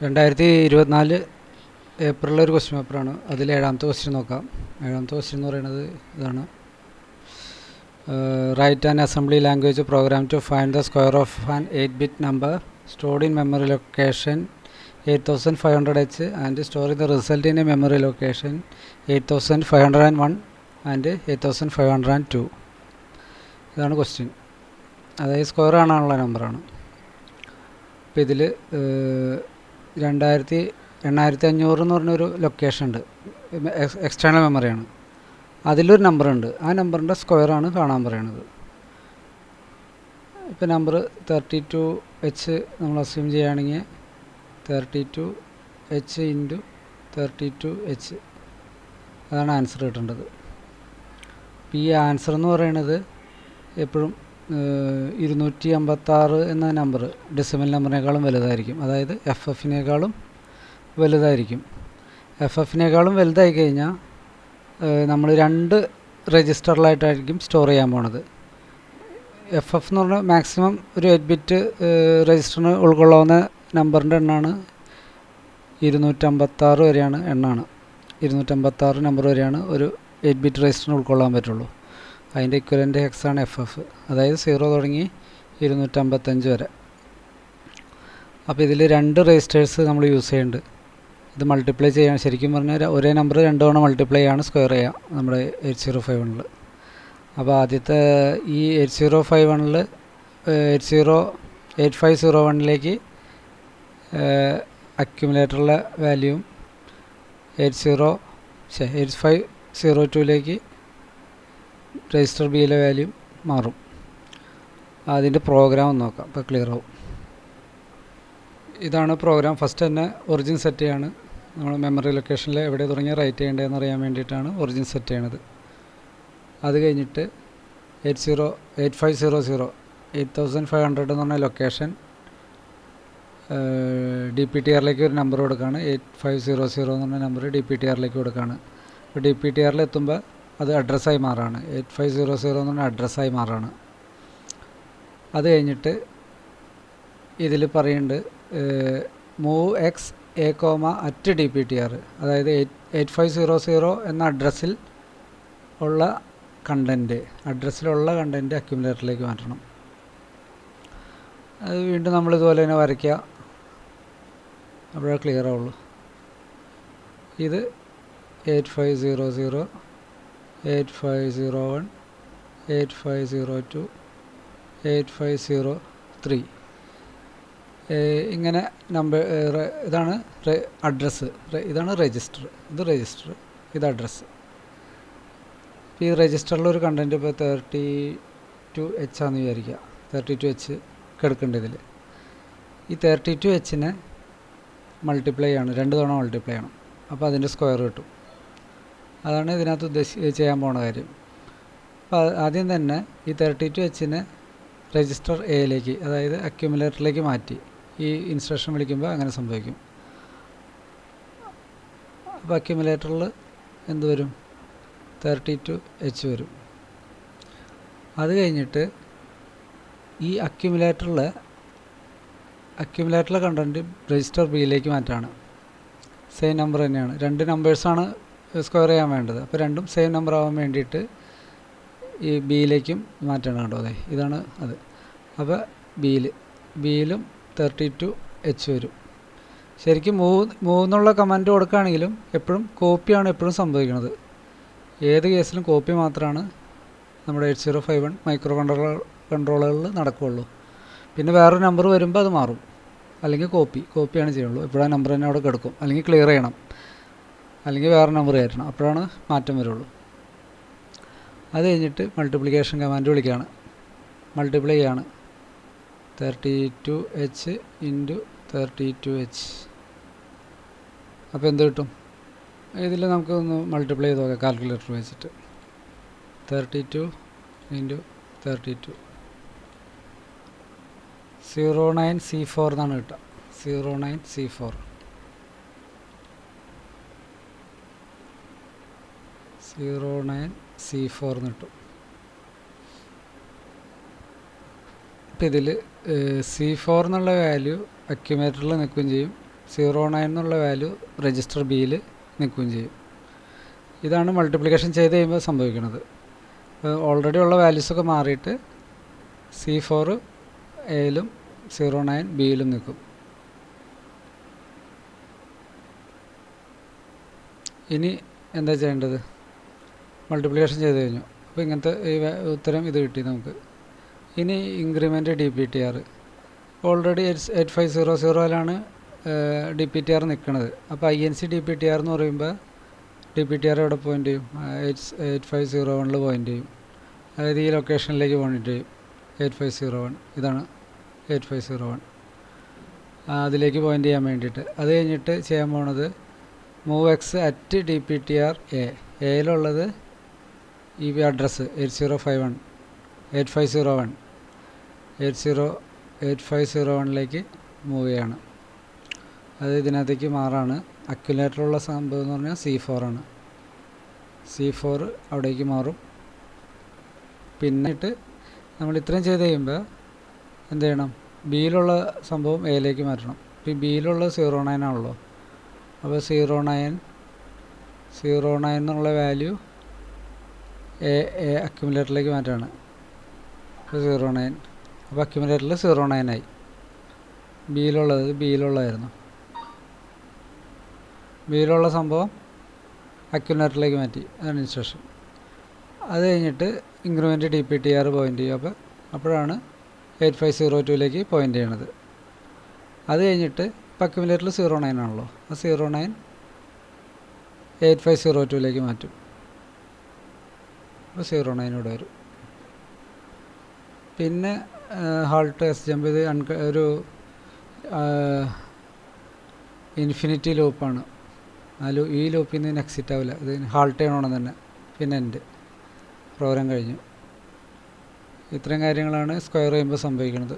2024 ഏപ്രിലൊരു question പേപ്പറാണ്. അതിൽ 7ാമത്തെ question നോക്കാം. 7ാമത്തെ ക്വസ്റ്റ്യൻ എന്ന് പറയുന്നത് ഇതാണ്: write an assembly language program to find the square of an 8-bit number stored in memory location 8500H and storing the result in a memory location 8501 and 8502. ഇതാണ് question. അതായത് square കാണാനുള്ള നമ്പറാണ്. അപ്പോൾ ഇതിൽ 8500 എന്ന് പറഞ്ഞൊരു ലൊക്കേഷൻ ഉണ്ട്, എക്സ്റ്റേണൽ മെമ്മറിയാണ്. അതിലൊരു നമ്പറുണ്ട്, ആ നമ്പറിൻ്റെ സ്ക്വയറാണ് കാണാൻ പറയണത്. ഇപ്പോൾ നമ്പർ 32H നമ്മൾ അസ്യൂം ചെയ്യുകയാണെങ്കിൽ 32H ഇൻറ്റു 32H, അതാണ് ആൻസർ കിട്ടേണ്ടത്. അപ്പോൾ ഈ ആൻസർ എന്ന് പറയുന്നത് എപ്പോഴും 256 എന്ന നമ്പർ ഡെസിമൽ നമ്പറിനേക്കാളും വലുതായിരിക്കും. അതായത് FFനേക്കാളും വലുതായിരിക്കും. FFനേക്കാളും വലുതായി കഴിഞ്ഞാൽ നമ്മൾ 2 രജിസ്റ്ററിലായിട്ടായിരിക്കും സ്റ്റോർ ചെയ്യാൻ പോണത്. FF എന്ന് പറഞ്ഞാൽ മാക്സിമം ഒരു 8-bit രജിസ്റ്ററിന് ഉൾക്കൊള്ളാവുന്ന നമ്പറിൻ്റെ എണ്ണമാണ് 256 വരെയാണ് എണ്ണാണ്. 256 നമ്പർ വരെയാണ് ഒരു 8-bit രജിസ്റ്ററിന് ഉൾക്കൊള്ളാൻ പറ്റുള്ളൂ. അതിൻ്റെ ഇക്വലൻ്റ് ഹെക്സാണ് FF, അതായത് 0 തുടങ്ങി 255 വരെ. അപ്പോൾ ഇതിൽ 2 രജിസ്റ്റേഴ്സ് നമ്മൾ യൂസ് ചെയ്യുന്നുണ്ട്. ഇത് മൾട്ടിപ്ലൈ ചെയ്യാൻ, ശരിക്കും പറഞ്ഞാൽ ഒരേ നമ്പർ 2 തവണ മൾട്ടിപ്ലൈ ആണ് സ്ക്വയർ ചെയ്യുക നമ്മുടെ 8051. അപ്പോൾ ആദ്യത്തെ ഈ 8051 8501ലേക്ക് അക്യുമുലേറ്ററിലെ വാല്യൂവും 8502ലേക്ക് രജിസ്റ്റർ ബിയിലെ വാല്യൂ മാറും. അതിൻ്റെ പ്രോഗ്രാം നോക്കാം, അപ്പോൾ ക്ലിയർ ആവും. ഇതാണ് പ്രോഗ്രാം. ഫസ്റ്റ് തന്നെ ഒറിജിൻ സെറ്റ് ചെയ്യാണ്. നമ്മൾ മെമ്മറി ലൊക്കേഷനിൽ എവിടെ തുടങ്ങി റൈറ്റ് ചെയ്യേണ്ടതെന്ന് അറിയാൻ വേണ്ടിയിട്ടാണ് ഒറിജിൻ സെറ്റ് ചെയ്യണത്. അത് കഴിഞ്ഞിട്ട് 8500 8500 എന്ന് പറഞ്ഞ ലൊക്കേഷൻ DPTRലേക്ക് ഒരു നമ്പർ കൊടുക്കുകയാണ്. 8500 എന്ന് പറഞ്ഞ നമ്പർ DPTRലേക്ക് കൊടുക്കുകയാണ്. അപ്പോൾ DPTRൽ എത്തുമ്പോൾ അത് അഡ്രസ്സായി മാറാണ്. 8500 എന്ന് പറഞ്ഞ അഡ്രസ്സായി മാറാണ്. അത് കഴിഞ്ഞിട്ട് ഇതിൽ പറയുന്നുണ്ട് move X A comma at DPTR, അതായത് 8500 എന്ന അഡ്രസ്സിൽ ഉള്ള അഡ്രസ്സിലുള്ള കണ്ടൻറ്റ് അക്യുമുലേറ്ററിലേക്ക് മാറ്റണം. അത് വീണ്ടും നമ്മൾ ഇതുപോലെ തന്നെ വരയ്ക്കുക, അപ്പോഴേ ക്ലിയർ ആവുള്ളൂ. ഇത് 8500 8501 8502 8503 ഇങ്ങനെ നമ്പർ. ഇതാണ് അഡ്രസ്സ്, ഇതാണ് രജിസ്റ്റർ, ഇത് രജിസ്റ്റർ, ഇത് അഡ്രസ്സ്. ഈ രജിസ്റ്ററിലൊരു കണ്ടൻറ്റ് ഇപ്പോൾ 32H ആണെന്ന് വിചാരിക്കുക. 32H കിടക്കേണ്ടത് ഇതിൽ. ഈ 32Hനെ മൾട്ടിപ്ലൈ ആണ്, 2 തവണ മൾട്ടിപ്ലൈ ചെയ്യണം. അപ്പോൾ അതിൻ്റെ സ്ക്വയർ കിട്ടും. അതാണ് ഇതിനകത്ത് ചെയ്യാൻ പോണ കാര്യം. അപ്പോൾ ആദ്യം തന്നെ ഈ 32Hനെ രജിസ്റ്റർ എയിലേക്ക്, അതായത് അക്യുമുലേറ്ററിലേക്ക് മാറ്റി. ഈ ഇൻസ്ട്രക്ഷൻ വിളിക്കുമ്പോൾ അങ്ങനെ സംഭവിക്കും. അപ്പോൾ അക്യുമുലേറ്ററിൽ എന്ത് വരും? 32H വരും. അത് കഴിഞ്ഞിട്ട് ഈ അക്യുമുലേറ്ററിലെ കണ്ടൻറ്റ് രജിസ്റ്റർ ബിയിലേക്ക് മാറ്റാണ്. സെയിം നമ്പർ തന്നെയാണ്, 2 നമ്പേഴ്സാണ് സ്ക്വയർ ചെയ്യാൻ വേണ്ടത്. അപ്പോൾ രണ്ടും സെയിം നമ്പർ ആവാൻ വേണ്ടിയിട്ട് ഈ ബിയിലേക്കും മാറ്റണം. കേട്ടോ, അതെ, ഇതാണ് അത്. അപ്പോൾ ബിയിലും 32H വരും. ശരിക്കും മൂന്നുള്ള കമാൻഡ് കൊടുക്കുകയാണെങ്കിലും എപ്പോഴും കോപ്പിയാണ് എപ്പോഴും സംഭവിക്കുന്നത്. ഏത് കേസിലും കോപ്പി മാത്രമാണ് നമ്മുടെ 8051 മൈക്രോ കൺട്രോളുകളിൽ നടക്കുകയുള്ളൂ. പിന്നെ വേറൊരു നമ്പർ വരുമ്പോൾ അത് മാറും, അല്ലെങ്കിൽ കോപ്പിയാണ് ചെയ്യുള്ളൂ. എപ്പോഴാണ് നമ്പർ തന്നെ അവിടെ കിടക്കും, അല്ലെങ്കിൽ ക്ലിയർ ചെയ്യണം, അല്ലെങ്കിൽ വേറെ നമ്പർ കയറ്റണം, അപ്പോഴാണ് മാറ്റം വരുള്ളൂ. അത് കഴിഞ്ഞിട്ട് മൾട്ടിപ്ലിക്കേഷൻ കമാൻഡ് വിളിക്കുകയാണ്, മൾട്ടിപ്ലൈ ചെയ്യാണ്. 32H into 32H. അപ്പോൾ എന്ത് കിട്ടും? ഇതിൽ നമുക്കൊന്ന് മൾട്ടിപ്ലൈ ചെയ്ത് നോക്കാം കാൽക്കുലേറ്റർ വെച്ചിട്ട്. 32 ഇൻറ്റു 32 09C4 എന്നാണ് കിട്ടുക. 09C4 09C4 എന്ന് കിട്ടും. ഇപ്പം ഇതിൽ C4 എന്നുള്ള വാല്യൂ അക്യുമുലേറ്ററിൽ നിൽക്കുകയും ചെയ്യും, 09 എന്നുള്ള വാല്യൂ രജിസ്റ്റർ ബിയിൽ നിൽക്കുകയും ചെയ്യും. ഇതാണ് മൾട്ടിപ്ലിക്കേഷൻ ചെയ്ത് കഴിയുമ്പോൾ സംഭവിക്കുന്നത്. ഓൾറെഡി ഉള്ള വാല്യൂസൊക്കെ മാറിയിട്ട് C4 എയിലും 09 ബിയിലും നിൽക്കും. ഇനി എന്താ ചെയ്യേണ്ടത്? മൾട്ടിപ്ലിക്കേഷൻ ചെയ്ത് കഴിഞ്ഞു. അപ്പോൾ ഇങ്ങനത്തെ ഈ ഉത്തരം ഇത് കിട്ടി നമുക്ക്. ഇനി ഇൻക്രിമെൻറ്റ് DPTR ഓൾറെഡി 8500ലാണ് DPTR നിൽക്കുന്നത്. അപ്പോൾ INC DPTR എന്ന് പറയുമ്പോൾ DPTR എവിടെ പോയിൻ്റ് ചെയ്യും? 8501 പോയിൻ്റ് ചെയ്യും. അതായത് ഈ ലൊക്കേഷനിലേക്ക് പോയിൻ്റ് ചെയ്യും. 8501 ഇതാണ് 8501, അതിലേക്ക് പോയിൻ്റ് ചെയ്യാൻ വേണ്ടിയിട്ട്. അത് കഴിഞ്ഞിട്ട് ചെയ്യാൻ പോണത് MOVX at DPTR എയിലുള്ളത് ഈ അഡ്രസ്സ് 8501ലേക്ക് മൂവ് ചെയ്യാണ്. അത് ഇതിനകത്തേക്ക് മാറാണ്. അക്യുമുലേറ്ററുള്ള സംഭവം എന്ന് പറഞ്ഞാൽ C4 ആണ്. C4 അവിടേക്ക് മാറും. പിന്നിട്ട് നമ്മൾ ഇത്രയും ചെയ്ത് കഴിയുമ്പോൾ എന്ത് ചെയ്യണം? ബിയിലുള്ള സംഭവം എയിലേക്ക് മാറ്റണം. ഇപ്പോൾ ബിയിലുള്ള 09 ആണല്ലോ. അപ്പോൾ 09 എന്നുള്ള വാല്യൂ അക്യുമുലേറ്ററിലേക്ക് മാറ്റാണ്. അപ്പോൾ 09, അപ്പോൾ അക്യുമുലേറ്ററിൽ 09 ആയി. ബിയിലുള്ളതായിരുന്നു. ബിയിലുള്ള സംഭവം അക്യുമുലേറ്ററിലേക്ക് മാറ്റി. അതാണ് ഇൻസ്ട്രക്ഷൻ. അത് കഴിഞ്ഞിട്ട് ഇൻക്രിമെൻറ്റ് DPTR പോയിൻ്റ് ചെയ്യും. അപ്പോഴാണ് 8502ലേക്ക് പോയിൻ്റ് ചെയ്യണത്. അത് കഴിഞ്ഞിട്ട് ഇപ്പോൾ അക്യുമുലേറ്ററിൽ 09 ആണല്ലോ. ആ 09 8502ലേക്ക് മാറ്റും. അപ്പോൾ 09 ഇവിടെ വരും. പിന്നെ ഹാൾട്ട് SJump ഇത് ഒരു ഇൻഫിനിറ്റി ലൂപ്പാണ്. ഈ ലൂപ്പിൽ നിന്ന് എക്സിറ്റ് ആവില്ല. ഇത് ഹാൾട്ട് ചെയ്യണം തന്നെ. പിന്നെ എൻ്റെ പ്രോഗ്രാം കഴിഞ്ഞു. ഇത്രയും കാര്യങ്ങളാണ് സ്ക്വയർ ചെയ്യുമ്പോൾ സംഭവിക്കുന്നത്.